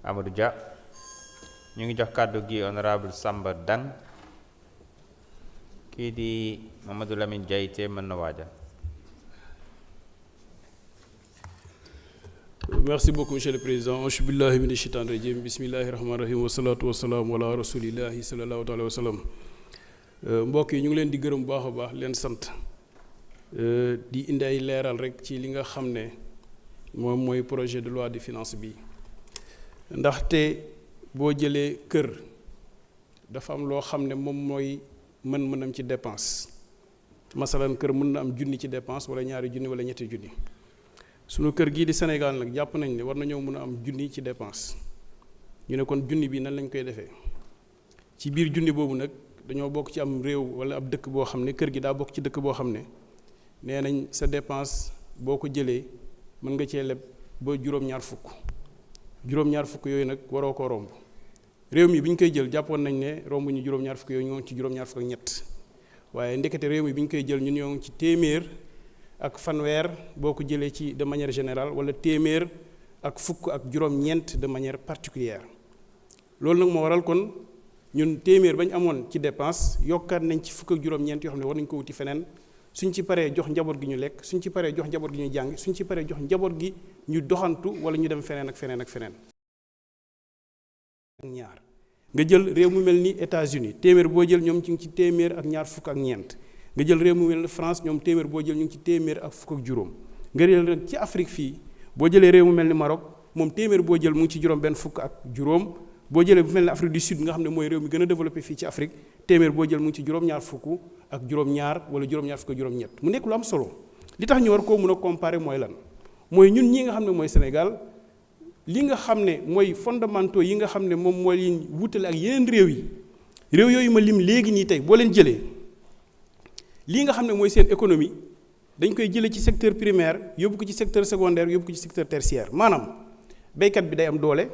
Amadou Dia ñu ngi jox kàddu gi honorable Samba Dang kii di Mamadou Lamine Diaité mën na waaja. Merci beaucoup monsieur le président. Auzu billahi mina shaytani rajim. Bismillahi rahmani rahim. Wassalatu wassalamu ala rasulillahi sallallahu alayhi wa sallam. Mbokk yi ñu ngi leen di gërëm bu baax a baax leen sant di indi ay leeral rek ci li nga xam ne moom mooy projet de loi de finance bi ndaxte boo jëlee kër dafa am loo xam ne moom mooy mën-mënam ci dépense masalan kër mën na am junni ci dépense wala ñaari junni wala ñetti junni sunu kër gii di Sénégal nag jàpp nañ ne war nañoo mën a am junni ci dépense ñu ne kon junni bi nan lañ koy defee ci biir junni boobu nag dañoo bokk ci am réew wala ab dëkk boo xam ne kër gi daa bokk ci dëkk boo xam ne nee nañ sa dépense boo ko jëlee mën nga cee leb ba juróom-ñaar fukk yooyu nag waroo koo romb réew mi bi ñu koy jël jàppoon nañ ne romb ñu juróom-ñaar fukk yooyu ñoo ngi ci juróom-ñaar fukk ak ñett waaye ndekete réew mi bi ñu koy jël ñun ñoo ngi ci téeméer ak fanweer boo ko jëlee ci de manière générale wala téeméer ak fukk ak juróom-ñeent de manière particulière loolu nag moo waral kon ñun téeméer bañ amoon ci dépense yokkaat nañ ci fukk ak juróom-ñeent yoo xam ne war nañ ko wuti feneen suñ ci paree jox njaboot gi ñu lekk suñ ci paree jox njaboot gi ñu jàng suñ ci paree jox njaboot gi ñu doxantu wala ñu dem feneen ak feneen ak feneen. ñaar nga jël réew mu mel ni États-Unis téeméer boo jël ñoom ci ngi ci téeméer ak ñaar fukk ak ñeent nga jël réew mu mel ni France ñoom téeméer boo jël ñu ngi ci téeméer ak fukk ak juróom nga jël nag ci Afrique fii boo jëlee réew mu mel ni Maroc moom téeméer boo jël mu ngi ci juróom benn fukk ak juróom boo jëlee bu mel ni Afrique du Sud nga xam ne mooy réew mi gën a développé fii ci Afrique téeméer boo jël mu ngi ci juróom-ñaar fukk ak juróom-ñaar wala juróom-ñaar fukk ak juróom-ñett mu nekk lu am solo li tax ñu war koo mën a comparer mooy lan mooy ñun ñi nga xam ne mooy Sénégal li nga xam ne mooy fondamentaux yi nga xam ne moom mooy leen wutale ak yeneen réew yooyu ma lim léegi nii tey boo leen jëlee lii nga xam ne mooy seen économie dañ koy jëlee ci secteur primaire yóbbu ko ci secteur secondaire yóbbu ko ci secteur tertiaire maanaam béykat bi day am doole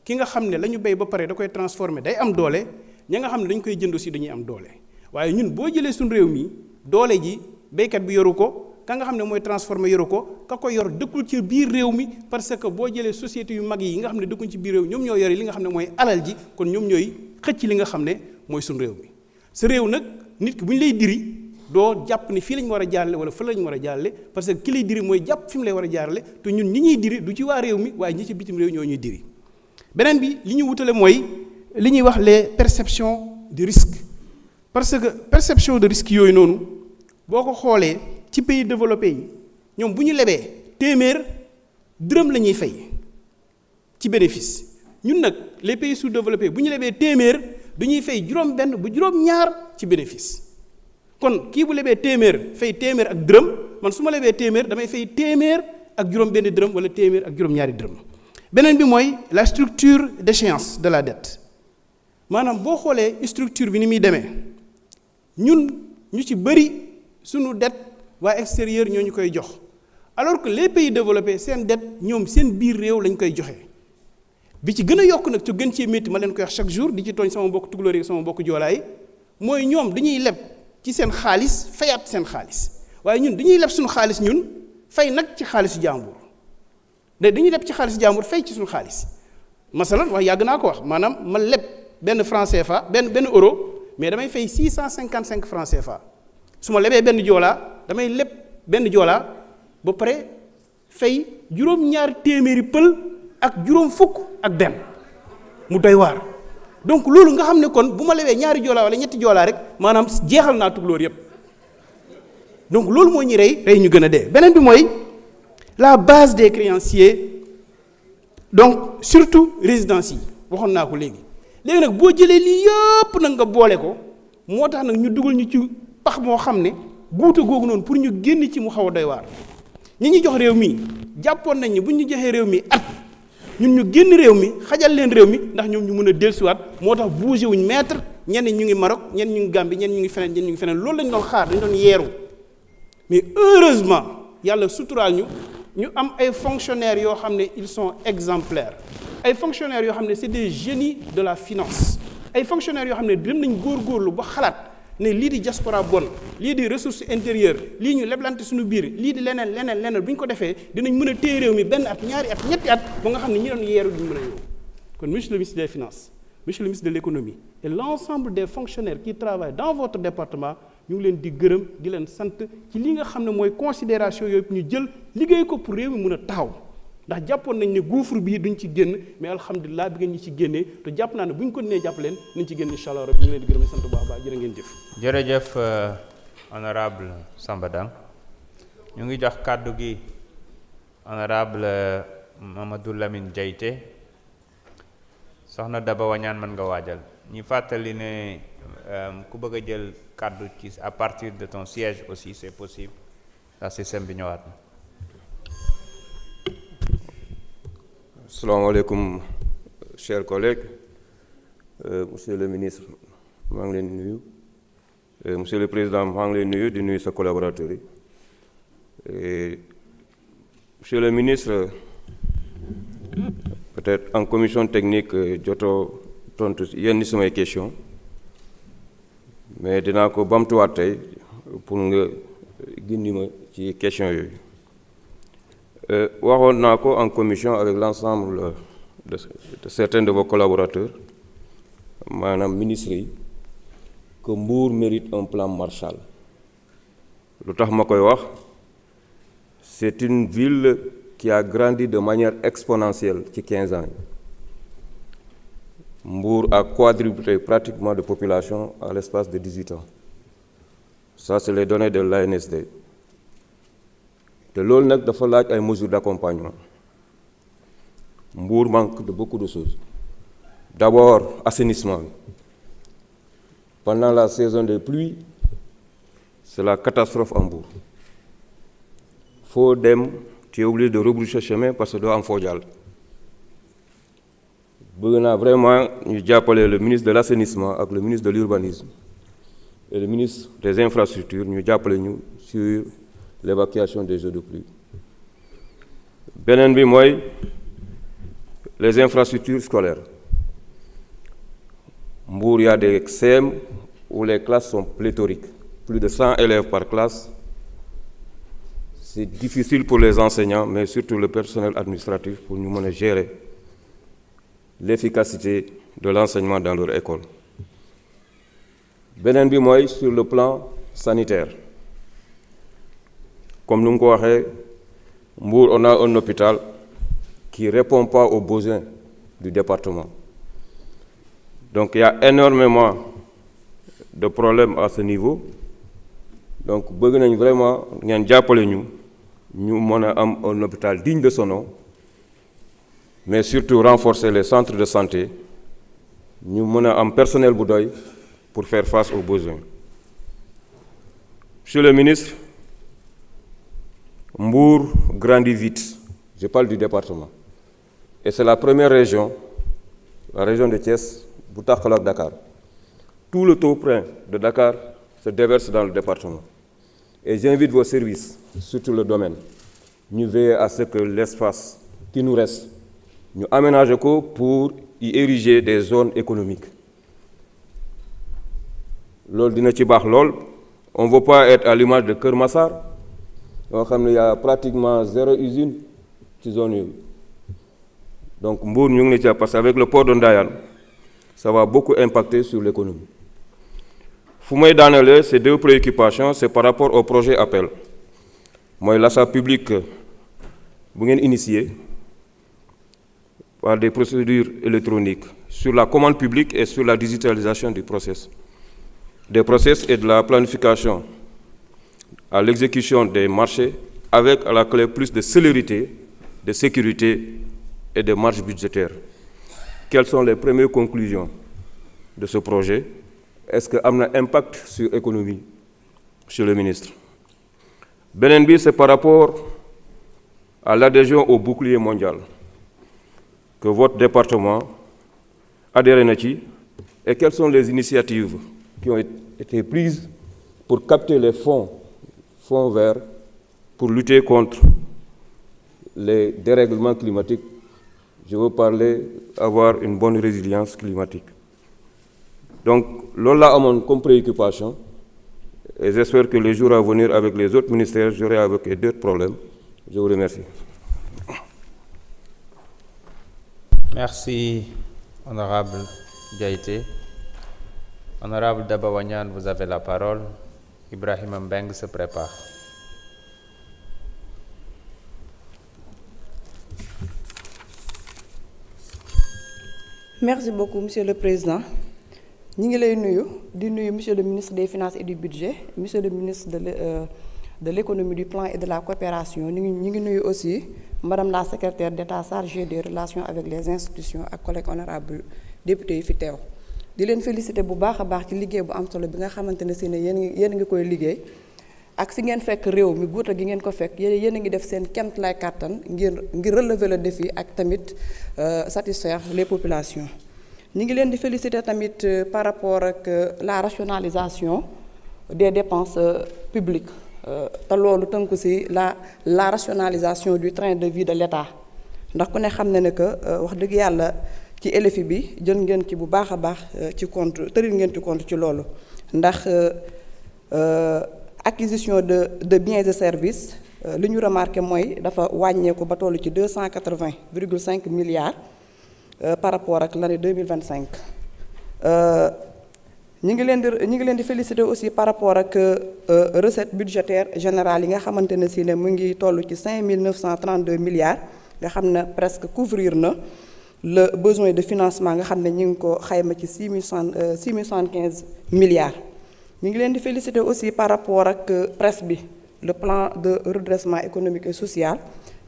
ki nga xam ne la ñu béy ba pare da koy transformer day am doole ña nga xam ne dañ koy jënd aussi dañuy am doole waaye ñun boo jëlee suñu réew mi doole ji béykat bi yoru ko ka nga xam ne mooy transformer yoru ko ka ko yor dëkkul ci biir réew mi parce que boo jëlee société yu mag yi nga xam ne dëkkuñ ci biir réew ñoom ñoo yore li nga xam ne mooy alal ji kon ñoom ñooy xëcc li nga xam ne mooy suñu réew mi sa réew nag nit ki bu ñu lay diri doo jàpp ni fii lañ war a jaarale wala fa lañ war a jaarale parce que ki lay diri mooy jàpp fi mu lay war a jaarale te ñun ñi ñuy diri du ci waa réew mi waaye ñi ci bitim réew ñoo ñuy diri beneen bi li ñu wutale mooy li ñuy wax les perceptions de risque parce que perception de risque yooyu noonu boo ko xoolee ci pays développé yi ñoom bu ñu lebee téeméer dërëm la ñuy fay ci bénéfice ñun nag les pays sous-développés bu ñu lebee téeméer dañuy fay juróom-benn bu juróom-ñaar ci bénéfice kon kii bu lebee téeméer fay téeméer ak dërëm man su ma lebee téeméer damay fay téeméer ak juróom-benn dërëm wala téeméer ak juróom-ñaari dërëm beneen bi mooy la structure d'échéance de la dette maanaam boo xoolee structure bi ni muy demee ñun ñu ci bëri sunu dette waa extérieur ñoo ñu koy jox alors que les pays développés seen dette ñoom seen biir réew lañ koy joxe bi ci gën a yokk nag ci gën cee métti ma leen koy wax chaque jour di ci tooñ sama mbokk tukulóor yi sama mbokk joolaay mooy ñoom dañuy leb ci seen xaalis fayaat seen xaalis waaye ñun dañuy leb suñu xaalis ñun fay nag ci xaalisu jàmbur dañuy leb ci xaalisu jàmbur fay ci suñu xaalis masalan wax yàgg naa ko wax maanaam ma leb benn franc CFA benn euro mais damay fay 655 francs CFA su ma lebee benn joolaa damay leb benn joolaa ba pare fay juróom-ñaar téeméeri pël ak juróom fukk ak benn mu doy waar donc loolu nga xam ne kon bu ma lebee ñaari joolaa wala ñetti joolaa rek maanaam jeexal naa tukulóor yépp donc loolu moo ñu rey ñu gën a dee beneen bi mooy la base des créanciers donc surtout résidence yi waxoon naa ko léegi nag boo jëlee lii yëpp nag nga boole ko moo tax nag ñu dugal ñu ci pax moo xam ne guuta googu noonu pour ñu génn ci mu xaw a doy waar ñi ñu jox réew mi jàppoon nañ ne bu ñu joxee réew mi at ñun ñu génn réew mi xajal leen réew mi ndax ñoom ñu mën a dellusiwaat moo tax bougé wuñ mètre ñenn ñu ngi Maroc ñenn ñu ngi Gambie ñenn ñu ngi feneen ñenn ñu ngi feneen loolu lañ doon xaar dañ doon yeeru mais heureusement yàlla suturaal ñu am ay fonctionnaires yoo xam ne ils sont exemplaires ay fonctionnaires yoo xam ne c'est des génies de la finance ay fonctionnaires yoo xam ne dem nañ góorgóorlu ba xalaat ne lii di diaspora bon lii di ressource intérieure lii ñu leblante suñu biir lii di leneen bu ñu ko defee dinañ mën a téye réew mi benn at ñaari at ñetti at ba nga xam ne ñi doon yeeru duñ mën a ñëw kon monsieur le ministre des finances monsieur le ministre de l'économie et l'ensemble des fonctionnaires qui travaillent dans votre département ñu ngi leen di gërëm di leen sant ci li nga xam ne mooy considération yooyu ñu jël liggéey ko pour réew mi mën a taxaw ndax jàppoon nañ ne gouffre bii duñ ci génn mais alhamdulilah bi ngeen ñi ci génnee te jàpp naa ne bu ñu ko nee jàpp leen nañ ci génn incha allah rabbi ñu ngi leen di gërëm sant bu baax jërë ngeen jëf. jërëjëf honorable Samba Dang ñu ngi jox kàddu gi honorable Mamadou Lamine Diaité soxna Daba Wañaan mën nga waajal ñu fàttali ne ku bëgg a jël kàddu ci à partir de ton siège aussi c'est possible ndax système bi ñëwaat na. Asalaamaaleykum chers collègues, monsieur le ministre maa ngi leen di nuyu monsieur le président maa ngi leen nuyu di nuyu sa collaborateurs yi monsieur le ministre peut-être en commission technique jotoo tontu yenn samay question mais dinaa ko bamtuwaat tey pour nga gindi ma ci question yooyu. waxoon naa ko en commission avec l'ensemble de certains de vos collaborateurs maanaam ministres yi que Mbour mérite un plan Marshall. lu tax ma koy wax c'est une ville qui a grandi de manière exponentielle ci 15 ans. Mbour a quadruplé pratiquement de population à l'espace de 18 ans. Ça c'est les données de l'ANSD. te loolu nag dafa laaj ay mesures d'accompagnement. Mbour manque de beaucoup de choses. D'abord assainissement. Pendant la saison des pluies, c'est la catastrophe en Mbour. Foo dem tu es obligé de rebrousser chemin parce que doo am foo jàll. Bëgg naa vraiment ñu jàppale le ministre de l'assainissement ak le ministre de l'urbanisme et le ministre des infrastructures ñu jàppale ñu sur l'évacuation des eaux de pluie. Beneen bi mooy les infrastructures scolaires. Mbour, il y a des CM où les classes sont pléthoriques, plus de 100 élèves par classe. C'est difficile pour les enseignants, mais surtout le personnel administratif pour nous mener à gérer l'efficacité de l'enseignement dans leur école. Beneen bi mooy sur le plan sanitaire. Comme nous l'avons dit, Mbour, on a un hôpital qui ne répond pas aux besoins du département. Donc il y a énormément de problèmes à ce niveau. Donc bëgg nañ vraiment ngeen jàppale ñu mën a am un hôpital digne de son nom, mais surtout renforcer les centres de santé, ñu mën a am personnel bu doy pour faire face aux besoins. Monsieur le ministre, Mbour grandit vite. Je parle du département. Et c'est la première région, la région de Thiès, bu tàqaloo ak Dakar. Tout le taux plein de Dakar se déverse dans le département. Et j'invite vos services, surtout le domaine, ñu veiller à ce que l'espace qui nous reste, ñu aménager ko pour y ériger des zones économiques. Loolu dina ci baax lool. On ne veut pas être à l'image de Kër Massar. yoo xam ne y a pratiquement 0 usine ci zone yooyu. Donc Mbour ñu ngi ci parce qu'avec le port de Ndayane, ça va beaucoup impacter sur l'économie. Fu may daanelee ces deux préoccupations, c'est par rapport au projet appel. Mooy l'achat public bu ngeen initié par des procédures électroniques sur la commande publique et sur la digitalisation des process et de la planification à l'exécution des marchés avec à la clé plus de célérité, de sécurité et de marge budgétaire. Quelles sont les premières conclusions de ce projet? Est-ce que am na impact sur l'économie, monsieur le ministre? Beneen bi, c'est par rapport à l'adhésion au bouclier mondial que votre département adhère na ci, et quelles sont les initiatives qui ont été prises pour capter les fonds verts pour lutter contre les dérèglements climatiques. Je veux parler avoir une bonne résilience climatique. Donc, loolu laa amoon comme préoccupation Et j'espère que les jours à venir avec les autres ministères, j'aurai avec d'autres problèmes. Je vous remercie. Merci, honorable Diaité. Honorable Daba Wanyan, vous avez la parole. Ibrahim Mbeng se prépare. Merci beaucoup, Monsieur le Président. Nous sommes Monsieur le ministre des Finances et du Budget, Monsieur le ministre de l'Économie, du Plan et de la Coopération. Nous sommes aussi Madame la secrétaire d'État chargée des relations avec les institutions et collègues honorables députés fi teew di leen féliciter bu baax a baax ci liggéey bu am solo bi nga xamante ne si ne yéen ngi koy liggéey ak fi ngeen fekk réew mi guuta gi ngeen ko fekk yéen a ngi def seen kemt lay kàttan ngir relever le défi ak tamit satisfaire les populations. Ñu ngi leen di féliciter tamit par rapport ak la rationalisation des dépenses publiques te loolu tënku ci la rationalisation du train de vie de l'État ndax ku ne xam na ne que wax dëgg yàlla ci LFI bi jël ngeen ci bu baax a baax ci compte tëril ngeen ci compte ci loolu ndax acquisition de biens et services li ñu remarqué mooy dafa wàññeeku ba toll ci 280,5 milliards par rapport ak l'année 2025. Ñu ngi leen di féliciter aussi par rapport ak recette budgétaire générale yi nga xamante ne si ne mu ngi toll ci 5 932 milliards nga xam ne presque couvrir na le besoin de financement nga xam ne ñu ngi ko xayma ci 6 075 milliards. Ñu ngi leen di féliciter aussi par rapport ak presse bi le plan de redressement économique et social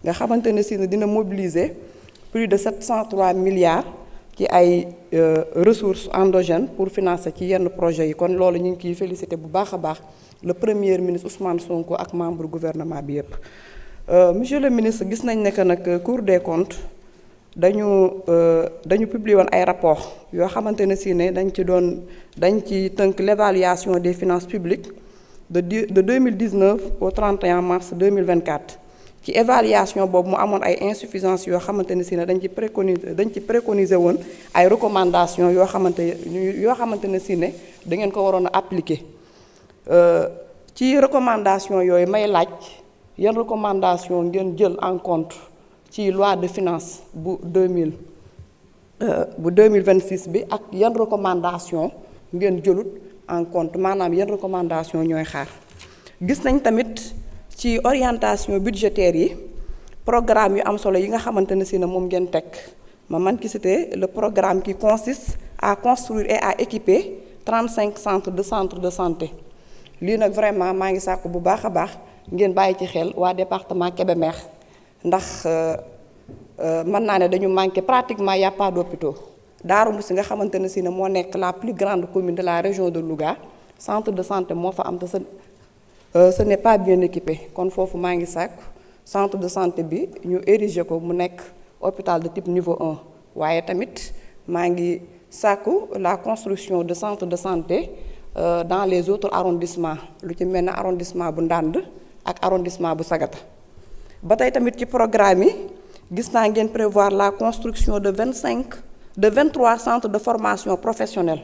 nga xamante ne si ne dina mobiliser plus de 703 milliards ci ay ressources endogènes pour financer ci yenn projets yi kon loolu ñu ngi ciy féliciter bu baax a baax le premier ministre Ousmane Sonko ak membre gouvernement bi yépp. Monsieur le ministre gis nañ ne que nag Cour des comptes dañu publier woon ay rapports yoo xamante ne si ne dañ ci tënk l'évaluation des finances publiques de 2019 au 31 mars 2024. ci évaluation boobu mu amoon ay insuffisances yoo xamante ne si ne dañ ci préconiser woon ay recommandations yoo xamante ne si ne da ngeen ko waroon a appliquer ci recommandation yooyu may laaj yan recommandation ngeen jël en compte ci loi de finances bu 2026 bi ak yan recommandation ngeen jëlut en compte maanaam yan recommandation ñooy xaar. Gis nañ tamit ci orientation budgétaire yi programme yu am solo yi nga xamante ne si ne moom ngeen teg ma man ki citer le programme qui consiste à construire et à équiper 35 centres de santé lii nag vraiment maa ngi sàkku bu baax a baax ngeen bàyyi ci xel waa département Kébémer ndax mën naa ne dañu manqué pratiquement y a pas d'hôpitaux Darou Moussi nga xamante ne si ne moo nekk la plus grande commune de la région de Louga centre de santé moo fa am te ce n'est pas bien équipé kon foofu maa ngi sàkku centre de santé bi ñu ériger ko mu nekk hôpital de type niveau 1 waaye tamit maa ngi sàkku la construction de centres de santé dans les autres arrondissements lu ci mel ne arrondissement bu Ndande ak arrondissement bu Sagata ba tey tamit ci programme yi gis naa ngeen prévoir la construction de 23 centres de formation professionnelle